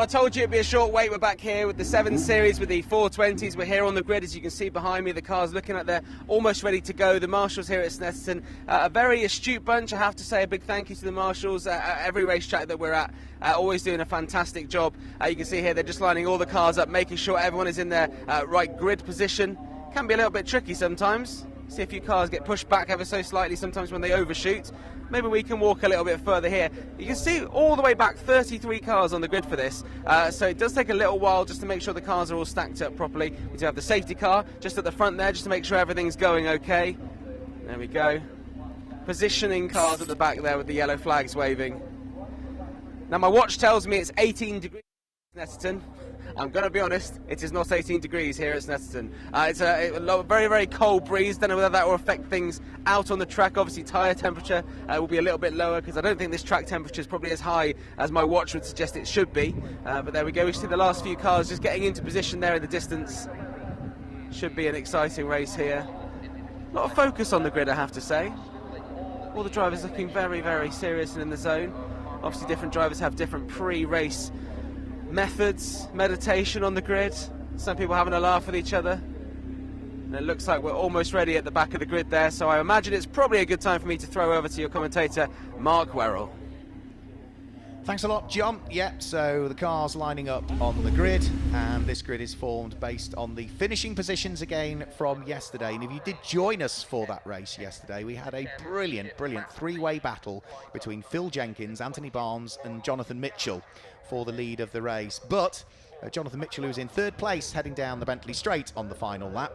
I told you it'd be a short wait. We're back here with the 7 Series with the 420s. We're here on the grid, as you can see behind me. The cars looking like they're almost ready to go. The marshals here at Snetterton, a very astute bunch, I have to say. A big thank you to the marshals at every racetrack that we're at, always doing a fantastic job. You can see here they're just lining all the cars up, making sure everyone is in their right grid position. Can be a little bit tricky sometimes. See a few cars get pushed back ever so slightly sometimes when they overshoot. Maybe we can walk a little bit further here. You can see all the way back 33 cars on the grid for this, so it does take a little while just to make sure the cars are all stacked up properly. We do have the safety car just at the front there, just to make sure everything's going okay. There we go. Positioning cars at the back there with the yellow flags waving. Now my watch tells me it's 18 degrees in Snetterton. I'm going to be honest, it is not 18 degrees here at Snetterton. It's a very, very cold breeze. Don't know whether that will affect things out on the track. Obviously, tyre temperature will be a little bit lower, because I don't think this track temperature is probably as high as my watch would suggest it should be. But there we go. We see the last few cars just getting into position there in the distance. Should be an exciting race here. A lot of focus on the grid, I have to say. All the drivers looking very, very serious and in the zone. Obviously, different drivers have different pre-race methods, meditation on the grid. Some people having a laugh with each other. And it looks like we're almost ready at the back of the grid there, so I imagine it's probably a good time for me to throw over to your commentator, Mark Werrell. Thanks a lot, John. Yep, so the cars lining up on the grid, and this grid is formed based on the finishing positions again from yesterday. And if you did join us for that race yesterday, we had a brilliant three-way battle between Phil Jenkins, Anthony Barnes and Jonathan Mitchell for the lead of the race. But Jonathan Mitchell, who was in third place heading down the Bentley Straight on the final lap,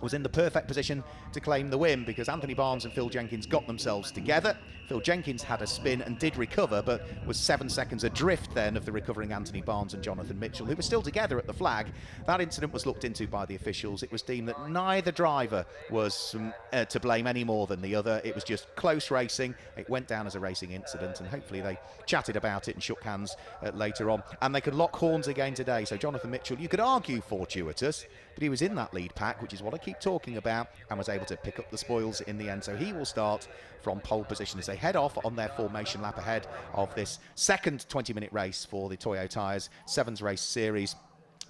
was in the perfect position to claim the win, because Anthony Barnes and Phil Jenkins got themselves together. Phil Jenkins had a spin and did recover, but was 7 seconds adrift then of the recovering Anthony Barnes and Jonathan Mitchell, who were still together at the flag. That incident was looked into by the officials. It was deemed that neither driver was to blame any more than the other. It was just close racing. It went down as a racing incident, and hopefully they chatted about it and shook hands later on. And they could lock horns again today. So Jonathan Mitchell, you could argue fortuitous, but he was in that lead pack, which is what I keep talking about, and was able to pick up the spoils in the end. So he will start from pole position as they head off on their formation lap ahead of this second 20-minute race for the Toyo Tyres 7s Race Series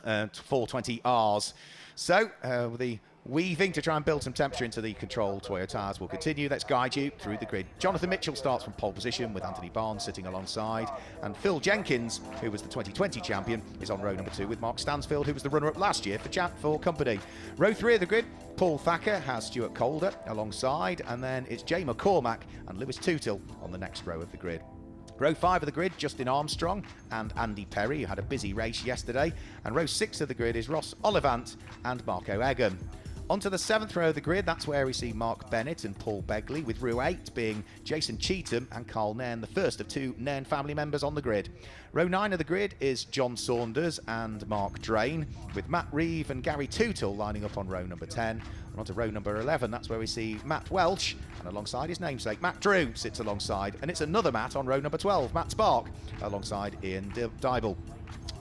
420Rs. So the weaving to try and build some temperature into the control Toyo Tyres will continue. Let's guide you through the grid. Jonathan Mitchell starts from pole position with Anthony Barnes sitting alongside, and Phil Jenkins, who was the 2020 champion, is on row number 2 with Mark Stansfield, who was the runner-up last year for company. Row 3 of the grid, Paul Thacker has Stuart Calder alongside, and then it's Jay McCormack and Lewis Tootle on the next row of the grid. Row 5 of the grid, Justin Armstrong and Andy Perry, who had a busy race yesterday. And row 6 of the grid is Ross Ollivant and Marco Egan. Onto the 7th row of the grid, that's where we see Mark Bennett and Paul Begley, with row 8 being Jason Cheetham and Carl Nairn, the first of 2 Nairn family members on the grid. Row 9 of the grid is John Saunders and Mark Drain, with Matt Reeve and Gary Tootle lining up on row number 10. And onto row number 11, that's where we see Matt Welch, and alongside his namesake, Matt Drew, sits alongside. And it's another Matt on row number 12, Matt Spark, alongside Ian Dybel.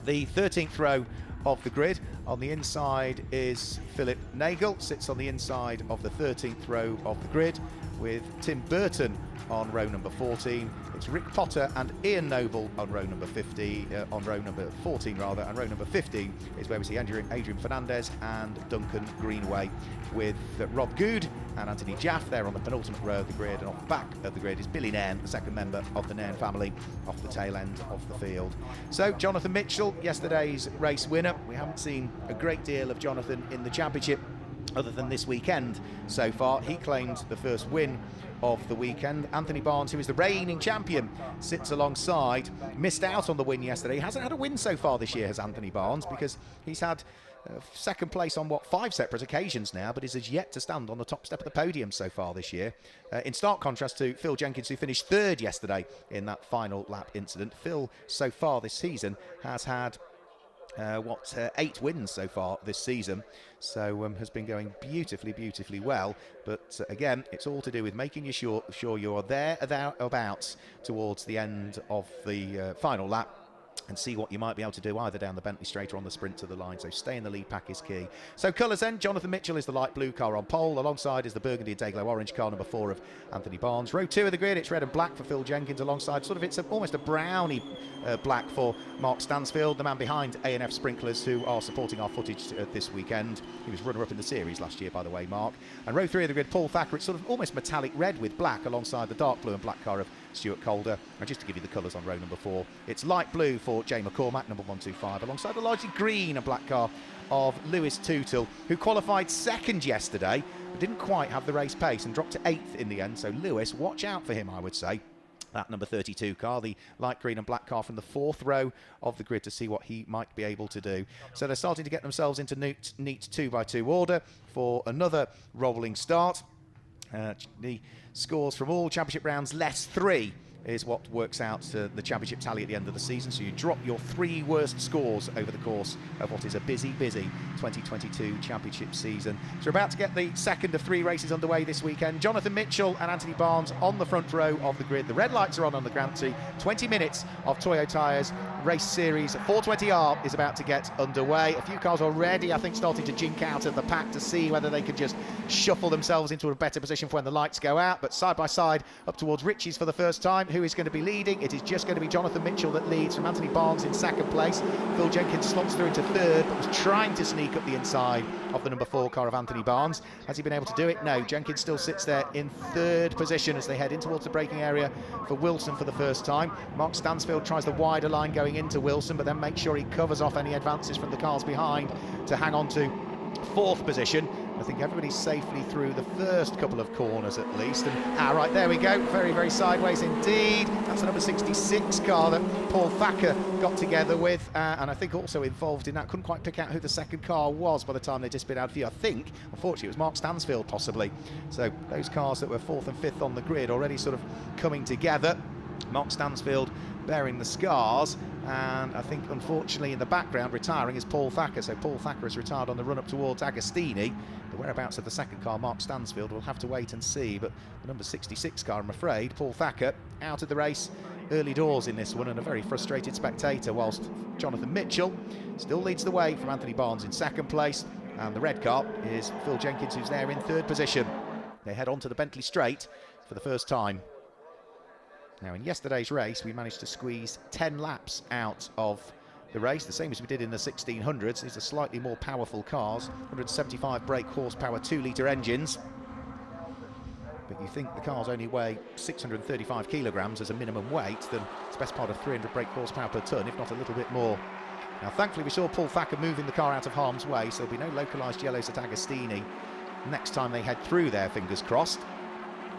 The 13th row of the grid, on the inside is Philip Nagel, sits on the inside of the 13th row of the grid, with Tim Burton on row number 14. It's Rick Potter and Ian Noble on row number 14 rather, and row number 15 is where we see Adrian Fernandez and Duncan Greenway, with Rob Good and Anthony Jaff there on the penultimate row of the grid, and off the back of the grid is Billy Nairn, the second member of the Nairn family, off the tail end of the field. So Jonathan Mitchell, yesterday's race winner. We haven't seen a great deal of Jonathan in the championship other than this weekend so far. He claimed the first win of the weekend. Anthony Barnes, who is the reigning champion, sits alongside. Missed out on the win yesterday. He hasn't had a win so far this year, has Anthony Barnes, because he's had second place on 5 separate occasions now, but is yet to stand on the top step of the podium so far this year. In stark contrast to Phil Jenkins, who finished 3rd yesterday in that final lap incident. Phil, so far this season, has had 8 wins so far this season, so has been going beautifully well. But again, it's all to do with making sure you're there about towards the end of the final lap, and see what you might be able to do either down the Bentley straight or on the sprint to the line. So stay in the lead pack is key. So colours then, Jonathan Mitchell is the light blue car on pole. Alongside is the burgundy and day-glow orange car, number 4 of Anthony Barnes. Row 2 of the grid, it's red and black for Phil Jenkins. Alongside, it's almost a browny black for Mark Stansfield, the man behind A&F Sprinklers, who are supporting our footage this weekend. He was runner-up in the series last year, by the way, Mark. And row 3 of the grid, Paul Thacker, it's sort of almost metallic red with black, alongside the dark blue and black car of Stuart Calder. And just to give you the colours on row number 4, it's light blue for Jay McCormack, number 125, alongside the largely green and black car of Lewis Tootle, who qualified second yesterday, but didn't quite have the race pace and dropped to 8th in the end. So Lewis, watch out for him, I would say. That number 32 car, the light green and black car from the 4th row of the grid, to see what he might be able to do. So they're starting to get themselves into neat 2x2 order for another rolling start. The scores from all championship rounds less 3 is what works out the championship tally at the end of the season. So you drop your 3 worst scores over the course of what is a busy 2022 championship season. So we're about to get the second of 3 races underway this weekend. Jonathan Mitchell and Anthony Barnes on the front row of the grid. The red lights are on the Grand Prix. 20 minutes of Toyo Tyres race series 420R is about to get underway. A few cars already, I think, starting to jink out of the pack to see whether they can just shuffle themselves into a better position for when the lights go out. But side by side up towards Richie's for the first time. Who is going to be leading? It is just going to be Jonathan Mitchell that leads, from Anthony Barnes in second place. Phil Jenkins slots through into third, but was trying to sneak up the inside of the number 4 car of Anthony Barnes. Has he been able to do it? No. Jenkins still sits there in third position as they head in towards the braking area for Wilson for the first time. Mark Stansfield tries the wider line going into Wilson, but then makes sure he covers off any advances from the cars behind to hang on to 4th position. I think everybody's safely through the first couple of corners at least. And right, there we go. Very, very sideways indeed. That's the number 66 car that Paul Thacker got together with, and I think also involved in that. Couldn't quite pick out who the second car was by the time they just been out of view. I think, unfortunately, it was Mark Stansfield possibly. So those cars that were 4th and 5th on the grid already sort of coming together. Mark Stansfield bearing the scars, and I think unfortunately in the background retiring is Paul Thacker. So Paul Thacker has retired on the run up towards Agostini. The whereabouts of the second car, Mark Stansfield, we'll have to wait and see, but the number 66 car, I'm afraid, Paul Thacker, out of the race early doors in this one, and a very frustrated spectator, whilst Jonathan Mitchell still leads the way from Anthony Barnes in second place, and the red car is Phil Jenkins, who's there in third position. They head on to the Bentley Straight for the first time. Now, in yesterday's race, we managed to squeeze 10 laps out of the race, the same as we did in the 1600s. These are slightly more powerful cars, 175 brake horsepower, 2-litre engines. But you think the cars only weigh 635 kilograms as a minimum weight, then it's the best part of 300 brake horsepower per tonne, if not a little bit more. Now, thankfully, we saw Paul Thacker moving the car out of harm's way, so there'll be no localised yellows at Agostini next time they head through there, fingers crossed.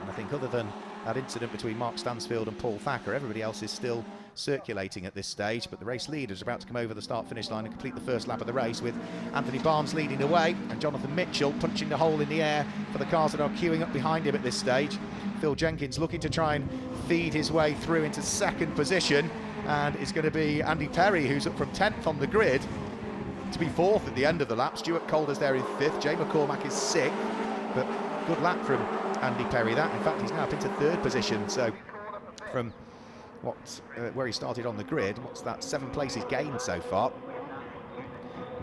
And I think other than that incident between Mark Stansfield and Paul Thacker, everybody else is still circulating at this stage, but the race leader is about to come over the start-finish line and complete the first lap of the race, with Anthony Barnes leading the way and Jonathan Mitchell punching the hole in the air for the cars that are queuing up behind him at this stage. Phil Jenkins looking to try and feed his way through into second position, and it's going to be Andy Perry, who's up from 10th on the grid, to be 4th at the end of the lap. Stuart Calder's there in 5th, Jay McCormack is 6th, but good lap from Andy Perry that. In fact, he's now up into 3rd position, so from where he started on the grid, what's that, 7 places gained so far.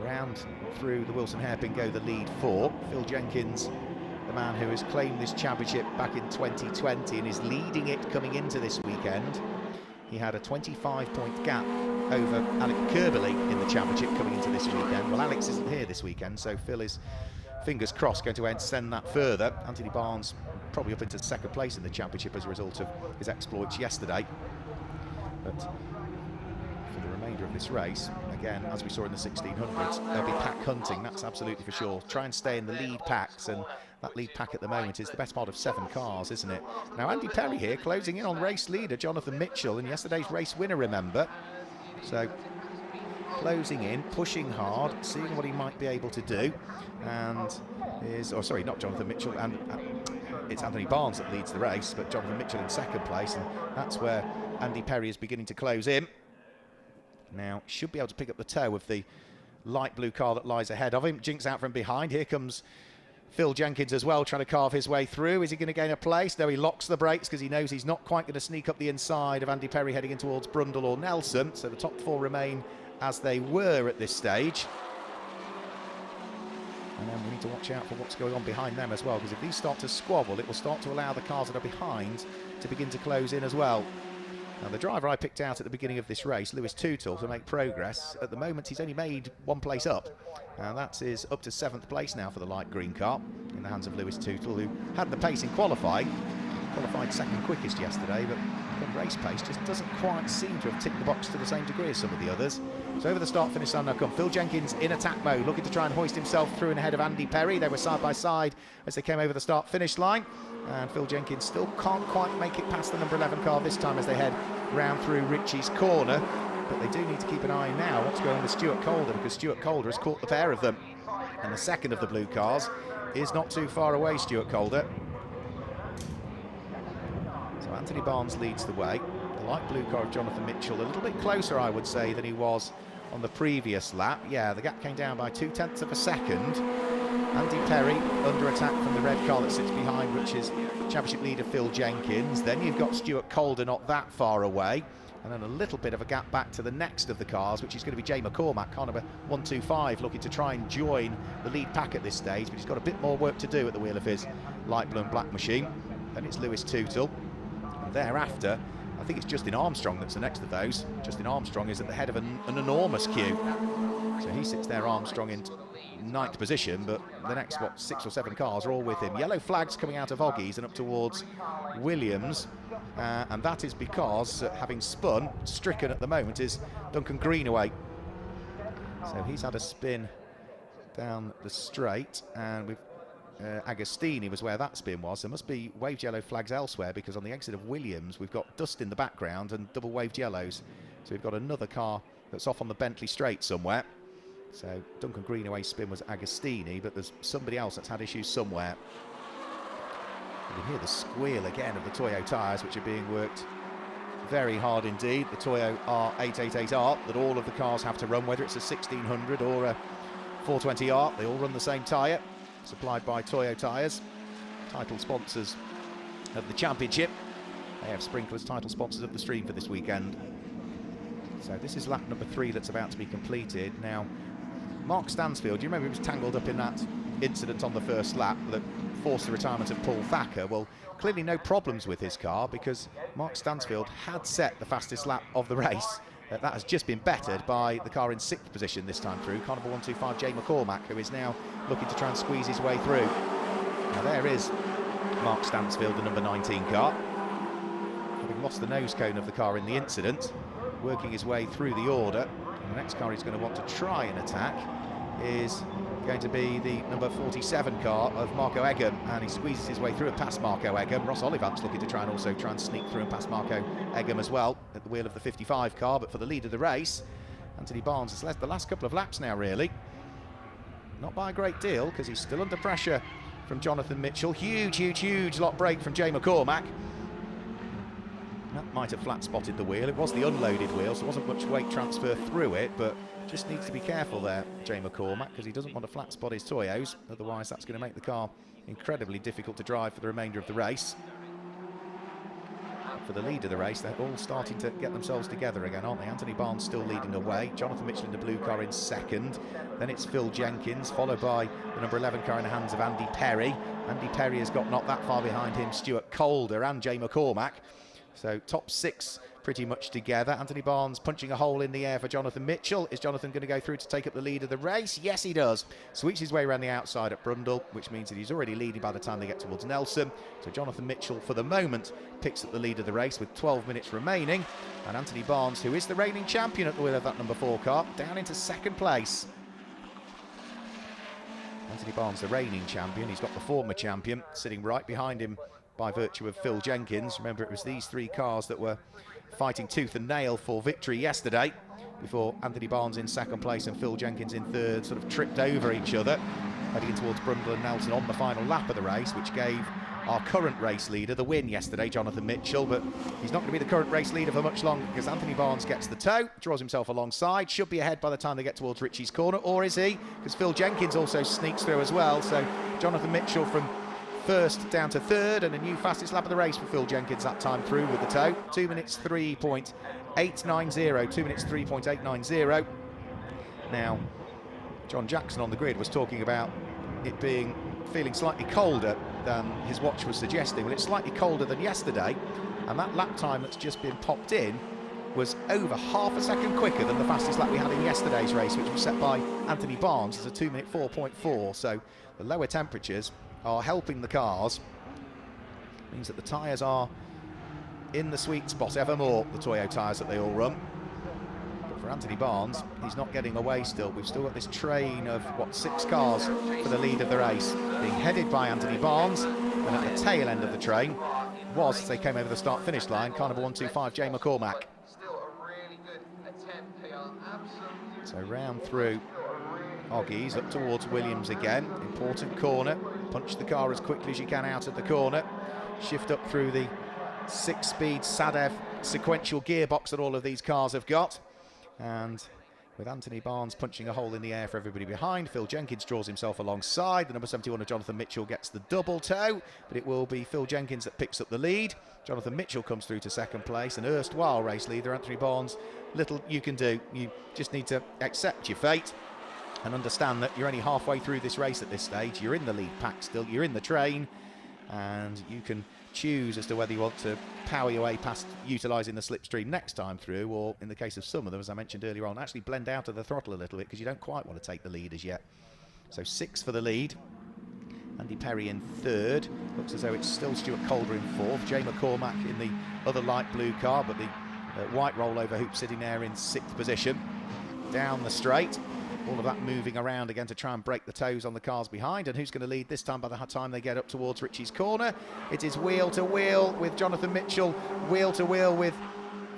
Round through the Wilson hairpin go the lead 4. Phil Jenkins, the man who has claimed this championship back in 2020 and is leading it coming into this weekend. He had a 25-point gap over Alec Kirby in the championship coming into this weekend. Well, Alex isn't here this weekend, so Phil is, fingers crossed, going to extend that further. Anthony Barnes probably up into 2nd place in the championship as a result of his exploits yesterday. But for the remainder of this race, again, as we saw in the 1600s, there'll be pack hunting, that's absolutely for sure. Try and stay in the lead packs, and that lead pack at the moment is the best part of 7 cars, isn't it? Now, Andy Perry here closing in on race leader Jonathan Mitchell, and yesterday's race winner, remember. So closing in, pushing hard, seeing what he might be able to do, and sorry, not Jonathan Mitchell, and it's Anthony Barnes that leads the race, but Jonathan Mitchell in 2nd place, and that's where Andy Perry is beginning to close in. Now, should be able to pick up the toe of the light blue car that lies ahead of him. Jinks out from behind. Here comes Phil Jenkins as well, trying to carve his way through. Is he going to gain a place? No, he locks the brakes because he knows he's not quite going to sneak up the inside of Andy Perry heading in towards Brundle or Nelson. So the top 4 remain as they were at this stage. And then we need to watch out for what's going on behind them as well, because if these start to squabble, it will start to allow the cars that are behind to begin to close in as well. Now, the driver I picked out at the beginning of this race, Lewis Tootle, to make progress. At the moment, he's only made 1 place up, and that is up to 7th place now for the light green car in the hands of Lewis Tootle, who had the pace in qualifying. Qualified second quickest yesterday, but on race pace just doesn't quite seem to have ticked the box to the same degree as some of the others. So over the start-finish line now come Phil Jenkins in attack mode, looking to try and hoist himself through and ahead of Andy Perry. They were side by side as they came over the start-finish line, and Phil Jenkins still can't quite make it past the number 11 car this time as they head round through Ritchie's corner. But they do need to keep an eye now what's going on with Stuart Calder, because Stuart Calder has caught the pair of them, and the second of the blue cars is not too far away, Stuart Calder. So Anthony Barnes leads the way. The light blue car of Jonathan Mitchell a little bit closer, I would say, than he was on the previous lap. Yeah, the gap came down by 0.2 of a second. Andy Perry under attack from the red car that sits behind, which is championship leader Phil Jenkins. Then you've got Stuart Calder not that far away, and then a little bit of a gap back to the next of the cars, which is going to be Jay McCormack, car number 125, looking to try and join the lead pack at this stage, but he's got a bit more work to do at the wheel of his light blue and black machine. Then it's Lewis Tootle, and thereafter I think it's Justin Armstrong that's the next of those. Justin Armstrong is at the head of an enormous queue, so he sits there, Armstrong, in 9th position, but the next, 6 or 7 cars are all with him. Yellow flags coming out of Oggies and up towards Williams, and that is because, having spun, stricken at the moment is Duncan Greenaway. So he's had a spin down the straight, and we've Agostini was where that spin was. There must be waved yellow flags elsewhere, because on the exit of Williams we've got dust in the background and double waved yellows. So we've got another car that's off on the Bentley straight somewhere. So Duncan Greenaway's spin was Agostini, but there's somebody else that's had issues somewhere. You can hear the squeal again of the Toyo tyres, which are being worked very hard indeed. The Toyo R888R that all of the cars have to run, whether it's a 1600 or a 420R, they all run the same tyre, supplied by Toyo tyres, title sponsors of the championship. They have sprinklers, title sponsors of the stream for this weekend. So this is lap number 3 that's about to be completed. Now, Mark Stansfield, do you remember he was tangled up in that incident on the first lap that forced the retirement of Paul Thacker? Well, clearly no problems with his car, because Mark Stansfield had set the fastest lap of the race. That has just been bettered by the car in 6th position this time through, car number 125, Jay McCormack, who is now looking to try and squeeze his way through. Now there is Mark Stansfield, the number 19 car, having lost the nose cone of the car in the incident, working his way through the order. And the next car he's going to want to try and attack is going to be the number 47 car of Marco Egham, and he squeezes his way through and past Marco Egham. Ross Oliphant's looking to try and sneak through and past Marco Egham as well at the wheel of the 55 car. But for the lead of the race, Anthony Barnes has led the last couple of laps now, really. Not by a great deal, because he's still under pressure from Jonathan Mitchell. Huge lot break from Jay McCormack. That might have flat spotted the wheel. It was the unloaded wheel, so there wasn't much weight transfer through it, but just needs to be careful there, Jay McCormack, because he doesn't want to flat spot his Toyos. Otherwise that's going to make the car incredibly difficult to drive for the remainder of the race. For the lead of the race, they're all starting to get themselves together again, aren't they? Anthony Barnes still leading the way, Jonathan Mitchell in the blue car in 2nd, then it's Phil Jenkins, followed by the number 11 car in the hands of Andy Perry. Andy Perry has got not that far behind him Stuart Calder and Jay McCormack. So top 6 pretty much together. Anthony Barnes punching a hole in the air for Jonathan Mitchell. Is Jonathan going to go through to take up the lead of the race? Yes, he does. Sweeps his way around the outside at Brundle, which means that he's already leading by the time they get towards Nelson. So Jonathan Mitchell, for the moment, picks up the lead of the race with 12 minutes remaining. And Anthony Barnes, who is the reigning champion at the wheel of that number 4 car, down into 2nd place. Anthony Barnes, the reigning champion. He's got the former champion sitting right behind him by virtue of Phil Jenkins. Remember, it was these 3 cars that were fighting tooth and nail for victory yesterday, before Anthony Barnes in 2nd place and Phil Jenkins in 3rd sort of tripped over each other, heading towards Brundle and Nelson on the final lap of the race, which gave our current race leader. The win yesterday, Jonathan Mitchell, but he's not going to be the current race leader for much longer because Anthony Barnes gets the toe, draws himself alongside, should be ahead by the time they get towards Richie's corner, or is he? Because Phil Jenkins also sneaks through as well, so Jonathan Mitchell from first down to third, and a new fastest lap of the race for Phil Jenkins that time through with the toe. 2 minutes 3.890, 2 minutes 3.890. Now, John Jackson on the grid was talking about it feeling slightly colder than his watch was suggesting. Well, it's slightly colder than yesterday, and that lap time that's just been popped in was over half a second quicker than the fastest lap we had in yesterday's race, which was set by Anthony Barnes as a 2 minute 4.4. So the lower temperatures are helping the cars. Means that the tyres are in the sweet spot ever more, the Toyo tyres that they all run. But for Anthony Barnes, he's not getting away still. We've still got this train of, 6 cars for the lead of the race, being headed by Anthony Barnes, and at the tail end of the train was, as they came over the start-finish line, car number 125, Jay McCormack. So round through Oggies, up towards Williams again. Important corner. Punch the car as quickly as you can out of the corner. Shift up through the 6-speed Sadev sequential gearbox that all of these cars have got. And with Anthony Barnes punching a hole in the air for everybody behind, Phil Jenkins draws himself alongside. The number 71 of Jonathan Mitchell gets the double toe, but it will be Phil Jenkins that picks up the lead. Jonathan Mitchell comes through to second place, and erstwhile race leader Anthony Barnes, little you can do. You just need to accept your fate and understand that you're only halfway through this race at this stage. You're in the lead pack still, you're in the train, and you can choose as to whether you want to power your way past utilising the slipstream next time through, or in the case of some of them, as I mentioned earlier on, actually blend out of the throttle a little bit because you don't quite want to take the lead as yet. So 6 for the lead. Andy Perry in third. Looks as though it's still Stuart Calder in fourth. Jay McCormack in the other light blue car, but the white rollover hoop sitting there in 6th position. Down the straight. All of that moving around again to try and break the toes on the cars behind. And who's going to lead this time by the time they get up towards Richie's corner? It is wheel to wheel with Jonathan Mitchell, wheel to wheel with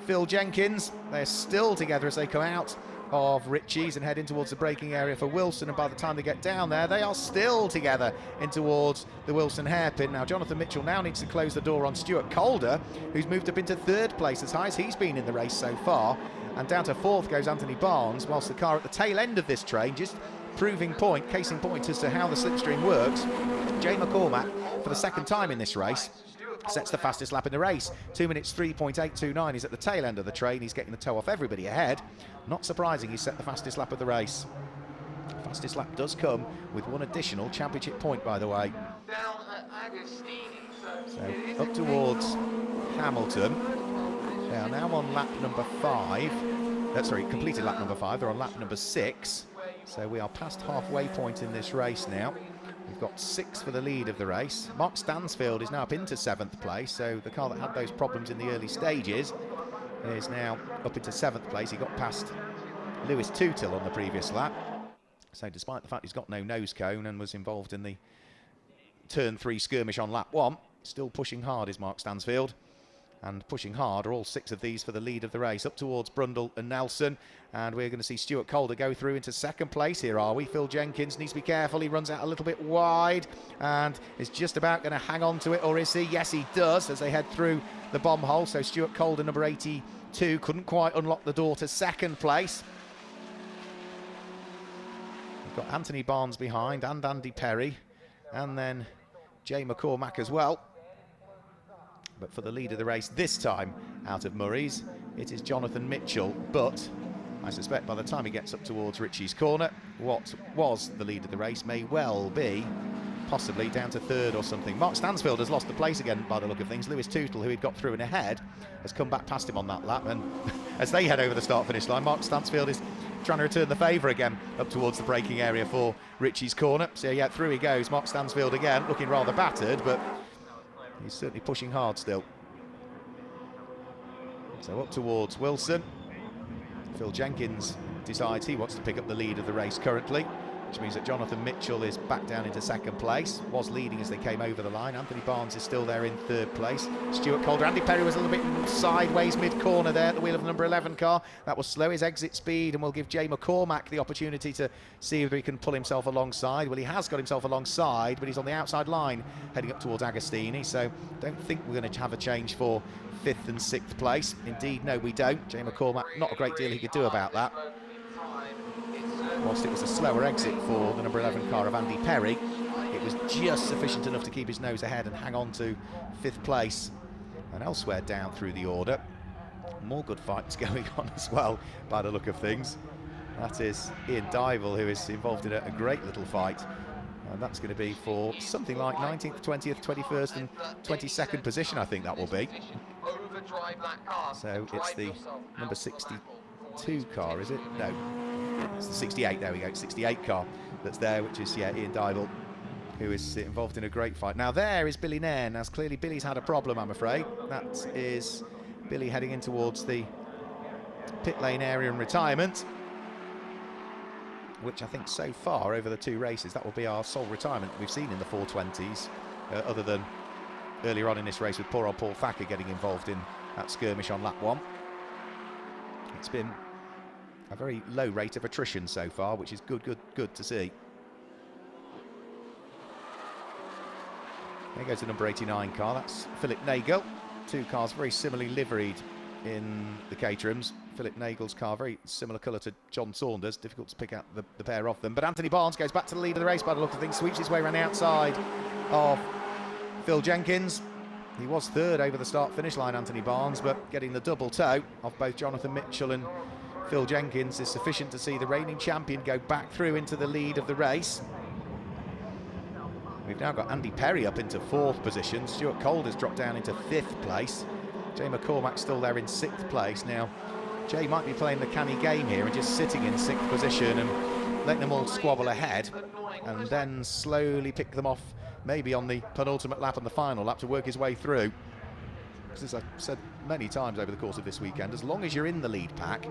Phil Jenkins. They're still together as they come out of Richie's and head in towards the braking area for Wilson. And by the time they get down there, they are still together in towards the Wilson hairpin. Now, Jonathan Mitchell now needs to close the door on Stuart Calder, who's moved up into 3rd place, as high as he's been in the race so far. And down to 4th goes Anthony Barnes, whilst the car at the tail end of this train, just casing point as to how the slipstream works. Jay McCormack, for the 2nd time in this race, sets the fastest lap in the race. 2 minutes 3.829. He's at the tail end of the train. He's getting the toe off everybody ahead. Not surprising, he's set the fastest lap of the race. Fastest lap does come with 1 additional championship point, by the way. So up towards Hamilton. They are now on lap number 5. Completed lap number 5. They're on lap number 6. So we are past halfway point in this race now. We've got 6 for the lead of the race. Mark Stansfield is now up into 7th place. So the car that had those problems in the early stages is now up into 7th place. He got past Lewis Tootle on the previous lap. So despite the fact he's got no nose cone and was involved in the turn 3 skirmish on lap 1, still pushing hard is Mark Stansfield. And pushing hard are all 6 of these for the lead of the race, up towards Brundle and Nelson. And we're going to see Stuart Calder go through into 2nd place. Here are we. Phil Jenkins needs to be careful. He runs out a little bit wide and is just about going to hang on to it, or is he? Yes, he does, as they head through the bomb hole. So Stuart Calder, number 82, couldn't quite unlock the door to 2nd place. We've got Anthony Barnes behind and Andy Perry, and then Jay McCormack as well. But for the lead of the race this time out of Murray's, it is Jonathan Mitchell. But I suspect by the time he gets up towards Richie's corner, what was the lead of the race may well be possibly down to 3rd or something. Mark Stansfield has lost the place again by the look of things. Lewis Tootle, who he'd got through and ahead, has come back past him on that lap. And as they head over the start-finish line, Mark Stansfield is trying to return the favour again up towards the braking area for Richie's corner. So yeah, through he goes. Mark Stansfield again, looking rather battered, but he's certainly pushing hard still. So up towards Wilson. Phil Jenkins decides he wants to pick up the lead of the race currently. which means that Jonathan Mitchell is back down into second place, was leading as they came over the line. Anthony Barnes is still there in third place. Stuart Calder, Andy Perry was a little bit sideways mid-corner there at the wheel of the number 11 car. That will slow his exit speed and will give Jay McCormack the opportunity to see if he can pull himself alongside. Well, he has got himself alongside, but he's on the outside line heading up towards Agostini, so don't think we're going to have a change for 5th and 6th place. Indeed, no, we don't. Jay McCormack, not a great deal he could do about that. Whilst it was a slower exit for the number 11 car of Andy Perry, it was just sufficient enough to keep his nose ahead and hang on to 5th place. And elsewhere down through the order, more good fights going on as well by the look of things. That is Ian Dival, who is involved in a great little fight. And that's going to be for something like 19th, 20th, 21st and 22nd position, I think that will be. So it's the number 62 car, is it? No. It's the 68, there we go, 68 car that's there, which is, yeah, Ian Dival, who is involved in a great fight. Now there is Billy Nairn, as clearly Billy's had a problem, I'm afraid. That is Billy heading in towards the pit lane area and retirement, which I think so far over the 2 races, that will be our sole retirement we've seen in the 420s, other than earlier on in this race with poor old Paul Thacker getting involved in that skirmish on lap 1. It's been a very low rate of attrition so far, which is good to see. There goes the number 89 car, that's Philip Nagel. 2 cars very similarly liveried in the Caterhams. Philip Nagel's car, very similar colour to John Saunders, difficult to pick out the pair of them. But Anthony Barnes goes back to the lead of the race by the look of things, sweeps his way around the outside of Phil Jenkins. He was 3rd over the start-finish line, Anthony Barnes, but getting the double toe of both Jonathan Mitchell and Phil Jenkins is sufficient to see the reigning champion go back through into the lead of the race. We've now got Andy Perry up into 4th position. Stuart Calder's dropped down into 5th place. Jay McCormack's still there in 6th place. Now, Jay might be playing the canny game here and just sitting in 6th position and letting them all squabble ahead and then slowly pick them off maybe on the penultimate lap and the final lap to work his way through. Because as I've said many times over the course of this weekend, as long as you're in the lead pack,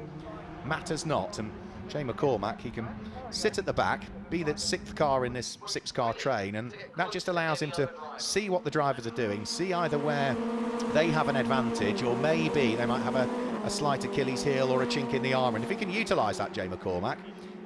matters not. And Jay McCormack, he can sit at the back, be the 6th car in this 6-car train, and that just allows him to see what the drivers are doing, see either where they have an advantage or maybe they might have a slight Achilles heel or a chink in the armour. And if he can utilise that, Jay McCormack,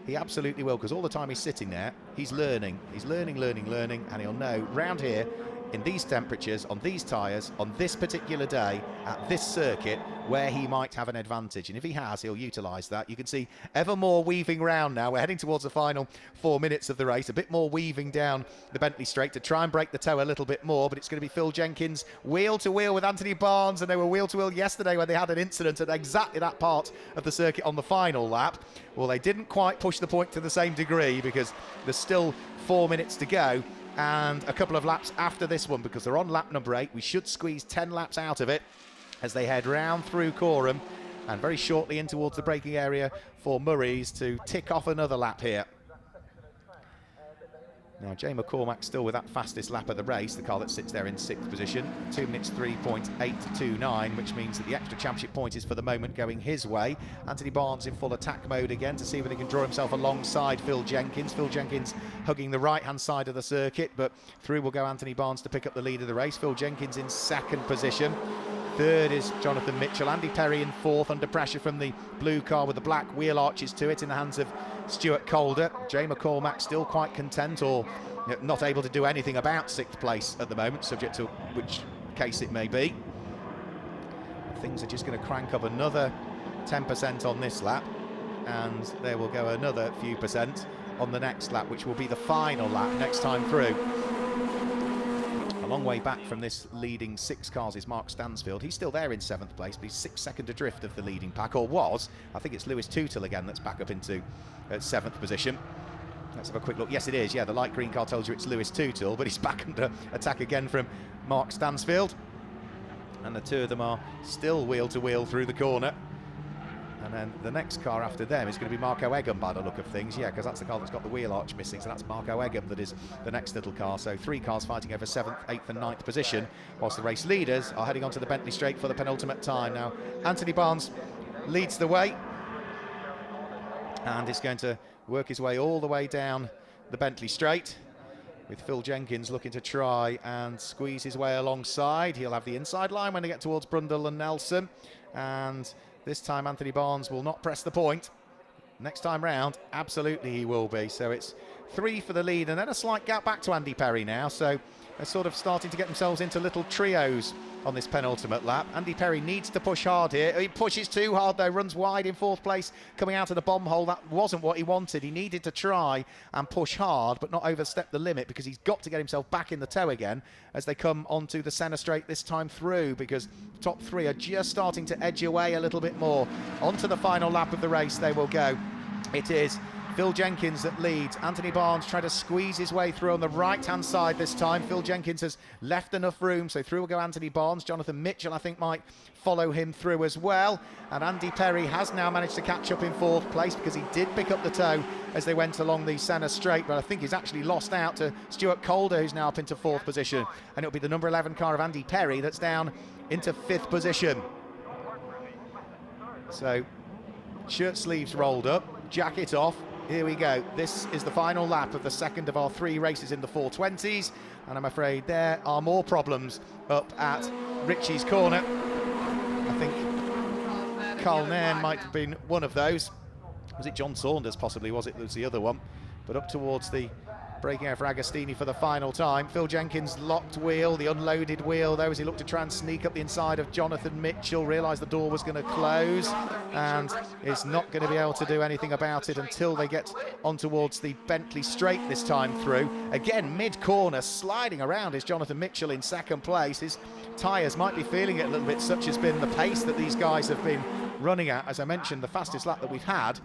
he absolutely will, because all the time he's sitting there, he's learning, and he'll know round here, in these temperatures, on these tyres, on this particular day, at this circuit, where he might have an advantage. And if he has, he'll utilise that. You can see ever more weaving round now. We're heading towards the final 4 minutes of the race. A bit more weaving down the Bentley Straight to try and break the toe a little bit more. But it's going to be Phil Jenkins wheel to wheel with Anthony Barnes. And they were wheel to wheel yesterday when they had an incident at exactly that part of the circuit on the final lap. Well, they didn't quite push the point to the same degree because there's still 4 minutes to go. And a couple of laps after this one, because they're on lap number 8. We should squeeze 10 laps out of it as they head round through Coreham and very shortly in towards the braking area for Murray's to tick off another lap here. Now, Jay McCormack still with that fastest lap of the race, the car that sits there in 6th position, 2 minutes 3.829, which means that the extra championship point is for the moment going his way. Anthony Barnes in full attack mode again to see whether he can draw himself alongside Phil Jenkins. Phil Jenkins hugging the right-hand side of the circuit, but through will go Anthony Barnes to pick up the lead of the race. Phil Jenkins in 2nd position. 3rd is Jonathan Mitchell. Andy Perry in 4th, under pressure from the blue car with the black wheel arches to it in the hands of Stuart Calder. Jay McCormack still quite content, or not able to do anything about 6th place at the moment, subject to which case it may be. Things are just going to crank up another 10% on this lap, and there will go another few percent on the next lap, which will be the final lap next time through. A long way back from this leading 6 cars is Mark Stansfield. He's still there in 7th place, but he's 6 seconds adrift of the leading pack, or was. I think it's Lewis Tootle again that's back up into 7th position. Let's have a quick look. Yes, it is. Yeah, the light green car tells you it's Lewis Tootle, but he's back under attack again from Mark Stansfield. And the two of them are still wheel to wheel through the corner. And then the next car after them is going to be Marco Egham by the look of things. Yeah, because that's the car that's got the wheel arch missing. So that's Marco Egham that is the next little car. So 3 cars fighting over 7th, 8th and 9th position, whilst the race leaders are heading onto the Bentley Straight for the penultimate time. Now, Anthony Barnes leads the way. And it's going to work his way all the way down the Bentley Straight, with Phil Jenkins looking to try and squeeze his way alongside. He'll have the inside line when they get towards Brundle and Nelson, and this time Anthony Barnes will not press the point. Next time round, absolutely he will be. So it's 3 for the lead, and then a slight gap back to Andy Perry now. So they're sort of starting to get themselves into little trios on this penultimate lap. Andy Perry needs to push hard here. He pushes too hard though, runs wide in 4th place, coming out of the bomb hole. That wasn't what he wanted. He needed to try and push hard, but not overstep the limit, because he's got to get himself back in the tow again as they come onto the centre straight this time through, because top 3 are just starting to edge away a little bit more. Onto the final lap of the race they will go. It is Phil Jenkins that leads. Anthony Barnes trying to squeeze his way through on the right-hand side this time. Phil Jenkins has left enough room, so through will go Anthony Barnes. Jonathan Mitchell, I think, might follow him through as well. And Andy Perry has now managed to catch up in 4th place, because he did pick up the tow as they went along the centre straight, but I think he's actually lost out to Stuart Calder, who's now up into 4th position. And it'll be the number 11 car of Andy Perry that's down into 5th position. So, shirt sleeves rolled up, jacket off. Here we go. This is the final lap of the second of our 3 races in the 420s, and I'm afraid there are more problems up at Ritchie's corner. I think Carl Nairn might have been one of those. Was it John Saunders possibly? Was it? Was the other one? But up towards the breaking out for Agostini for the final time. Phil Jenkins locked wheel, the unloaded wheel though, as he looked to try and sneak up the inside of Jonathan Mitchell, realised the door was going to close and is not going to be able to do anything about it until they get on towards the Bentley Straight this time through. Again, mid-corner, sliding around is Jonathan Mitchell in 2nd place. His tyres might be feeling it a little bit, such has been the pace that these guys have been running at. As I mentioned, the fastest lap that we've had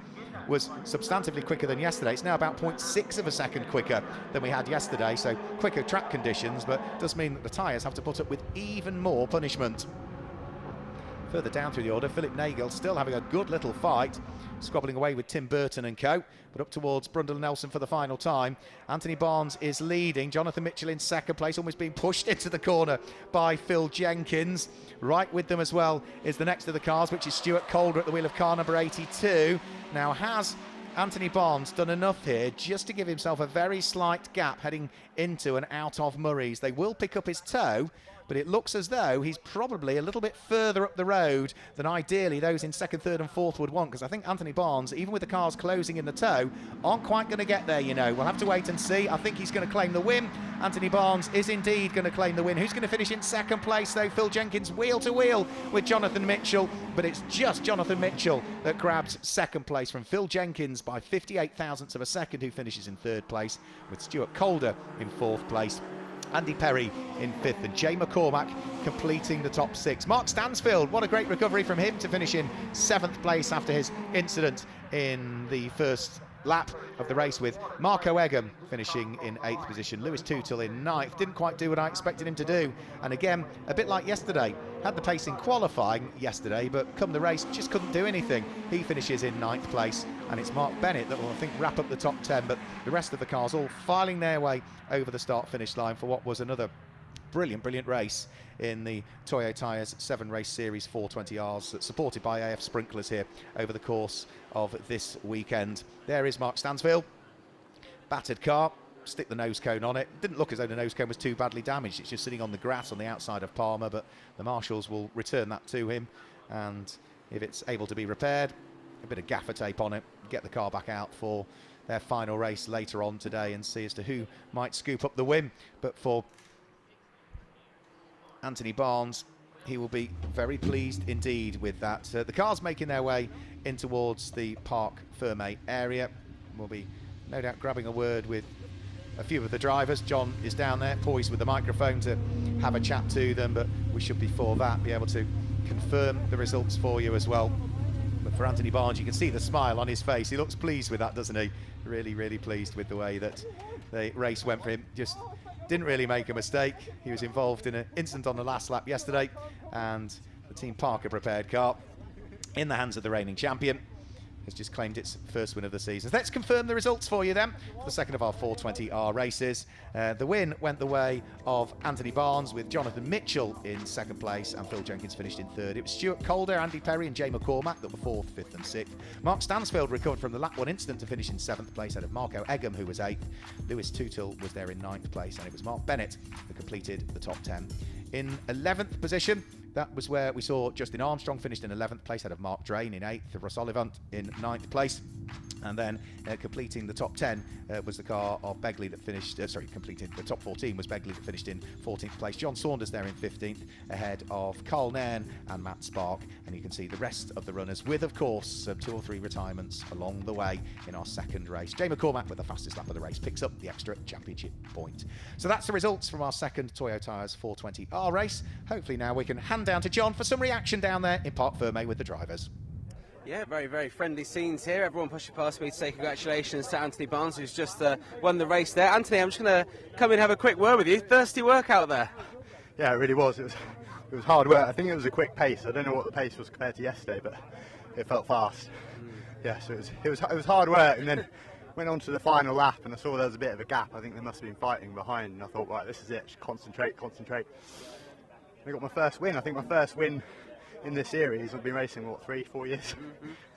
was substantively quicker than yesterday. It's now about 0.6 of a second quicker than we had yesterday, so quicker track conditions, but does mean that the tyres have to put up with even more punishment. Further down through the order, Philip Nagel still having a good little fight, squabbling away with Tim Burton and co, but up towards Brundle Nelson for the final time. Anthony Barnes is leading, Jonathan Mitchell in 2nd place, almost being pushed into the corner by Phil Jenkins. Right with them as well is the next of the cars, which is Stuart Calder at the wheel of car number 82. Now, has Anthony Barnes done enough here just to give himself a very slight gap heading into and out of Murray's? They will pick up his tow, but it looks as though he's probably a little bit further up the road than ideally those in 2nd, 3rd and 4th would want, because I think Anthony Barnes, even with the cars closing in the tow, aren't quite going to get there, you know. We'll have to wait and see. I think he's going to claim the win. Anthony Barnes is indeed going to claim the win. Who's going to finish in 2nd place, though? Phil Jenkins wheel to wheel with Jonathan Mitchell, but it's just Jonathan Mitchell that grabs 2nd place from Phil Jenkins by 58 thousandths of a second, who finishes in 3rd place, with Stuart Calder in 4th place. Andy Perry in 5th, and Jay McCormack completing the top 6. Mark Stansfield, what a great recovery from him to finish in 7th place after his incident in the first lap of the race, with Marco Egham finishing in 8th position. Lewis Tootle in 9th. Didn't quite do what I expected him to do, and again, a bit like yesterday, had the pace in qualifying yesterday, but come the race, just couldn't do anything. He finishes in 9th place, and it's Mark Bennett that will, I think, wrap up the top 10, but the rest of the cars all filing their way over the start-finish line for what was another brilliant race in the Toyo Tyres 7 Race Series 420Rs, that's supported by AF Sprinklers here over the course of this weekend. There is Mark Stansfield. Battered car, stick the nose cone on it. Didn't look as though the nose cone was too badly damaged. It's just sitting on the grass on the outside of Palmer, but the marshals will return that to him, and if it's able to be repaired, a bit of gaffer tape on it, get the car back out for their final race later on today and see as to who might scoop up the win. But for Anthony Barnes, he will be very pleased indeed with that. The cars making their way in towards the Parc Fermé area. We'll be no doubt grabbing a word with a few of the drivers. John is down there, poised with the microphone to have a chat to them, but we should before that be able to confirm the results for you as well. But for Anthony Barnes, you can see the smile on his face. He looks pleased with that, doesn't he? Really pleased with the way that the race went for him. Just didn't really make a mistake. He was involved in an incident on the last lap yesterday, and the Team Parker prepared car in the hands of the reigning champion has just claimed its first win of the season. Let's confirm the results for you then for the second of our 420R races. The win went the way of Anthony Barnes, with Jonathan Mitchell in second place and Phil Jenkins finished in third. It was Stuart Calder, Andy Perry and Jay McCormack that were fourth, fifth and sixth. Mark Stansfield recovered from the lap 1 incident to finish in seventh place ahead of Marco Egham, who was eighth. Lewis Tootle was there in ninth place, and it was Mark Bennett who completed the top 10. In 11th position, that was where we saw Justin Armstrong finished in 11th place ahead of Mark Drain in 8th, Ross Ollivant in 9th place. And then completing the top 10 was the car of Begley that finished, completing the top 14 was Begley that finished in 14th place. John Saunders there in 15th, ahead of Carl Nairn and Matt Spark. And you can see the rest of the runners with, of course, 2 or 3 retirements along the way in our second race. Jay McCormack, with the fastest lap of the race, picks up the extra championship point. So that's the results from our second Toyo Tyres 420R race. Hopefully now we can hand down to John for some reaction down there in Parc Fermé with the drivers. Yeah, very, very friendly scenes here. Everyone pushing past me to say congratulations to Anthony Barnes, who's just won the race there. Anthony, I'm just going to come in and have a quick word with you. Thirsty work out there. Yeah, it really was. It was hard work. I think it was a quick pace. I don't know what the pace was compared to yesterday, but it felt fast. Yeah, so it was hard work, and then went on to the final lap, and I saw there was a bit of a gap. I think they must have been fighting behind, and I thought, right, this is it. Just concentrate. I got my first win. I think my first win in this series. I've been racing, what, 3-4 years?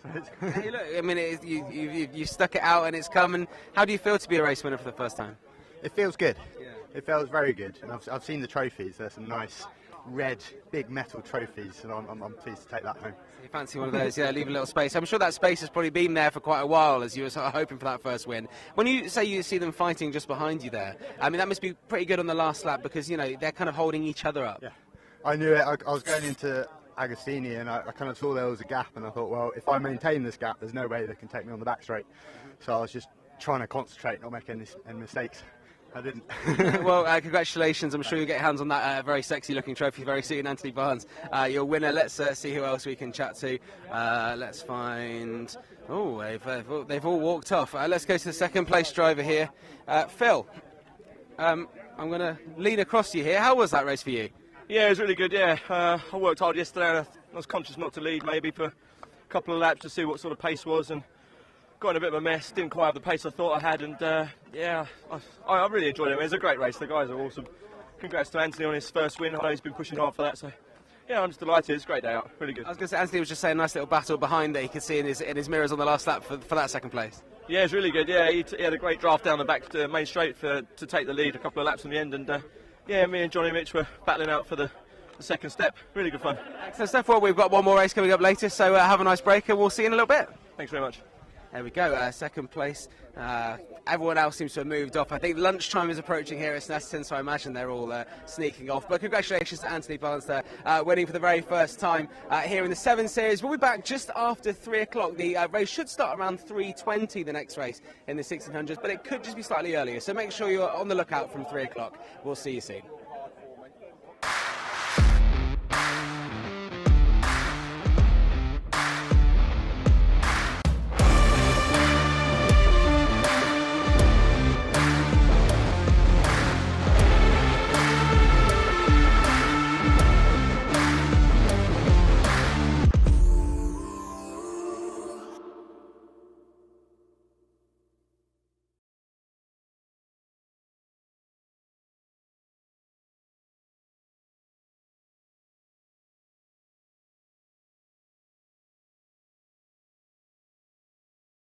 So hey, look, I mean, you stuck it out and it's come. And how do you feel to be a race winner for the first time? It feels good. Yeah. It feels very good. And I've seen the trophies. There's some nice red, big metal trophies, and I'm pleased to take that home. So you fancy one of those? Yeah, leave a little space. I'm sure that space has probably been there for quite a while as you were sort of hoping for that first win. When you say you see them fighting just behind you there, I mean, that must be pretty good on the last lap because, you know, they're kind of holding each other up. Yeah, I knew it. I was going into Agostini, and I kind of saw there was a gap, and I thought, well, if I maintain this gap, there's no way they can take me on the back straight. So I was just trying to concentrate, not make any mistakes. I didn't. Well, congratulations. I'm sure you'll get your hands on that very sexy looking trophy very soon, Anthony Barnes. Your winner. Let's see who else we can chat to. Let's find... Oh, they've all walked off. Let's go to the second place driver here. Phil, I'm going to lean across you here. How was that race for you? Yeah, it was really good, yeah. I worked hard yesterday. I was conscious not to lead maybe for a couple of laps to see what sort of pace was, and got in a bit of a mess. Didn't quite have the pace I thought I had, and yeah, I really enjoyed it. It was a great race. The guys are awesome. Congrats to Anthony on his first win. I know he's been pushing hard for that, so yeah, I'm just delighted. It's a great day out. Really good. I was going to say, Anthony was just saying a nice little battle behind that he could see in his mirrors on the last lap for that second place. Yeah, it's really good. Yeah, he had a great draft down the back to main straight to take the lead a couple of laps in the end, and yeah, me and Johnny Mitch were battling out for the second step. Really good fun. Excellent stuff. Well, we've got one more race coming up later, so have a nice break and we'll see you in a little bit. Thanks very much. There we go, second place. Everyone else seems to have moved off. I think lunchtime is approaching here at Snetterton, so I imagine they're all sneaking off. But congratulations to Anthony Barnes there, winning for the very first time here in the 7 Series. We'll be back just after 3 o'clock. The race should start around 3:20, the next race in the 1600s, but it could just be slightly earlier. So make sure you're on the lookout from 3 o'clock. We'll see you soon.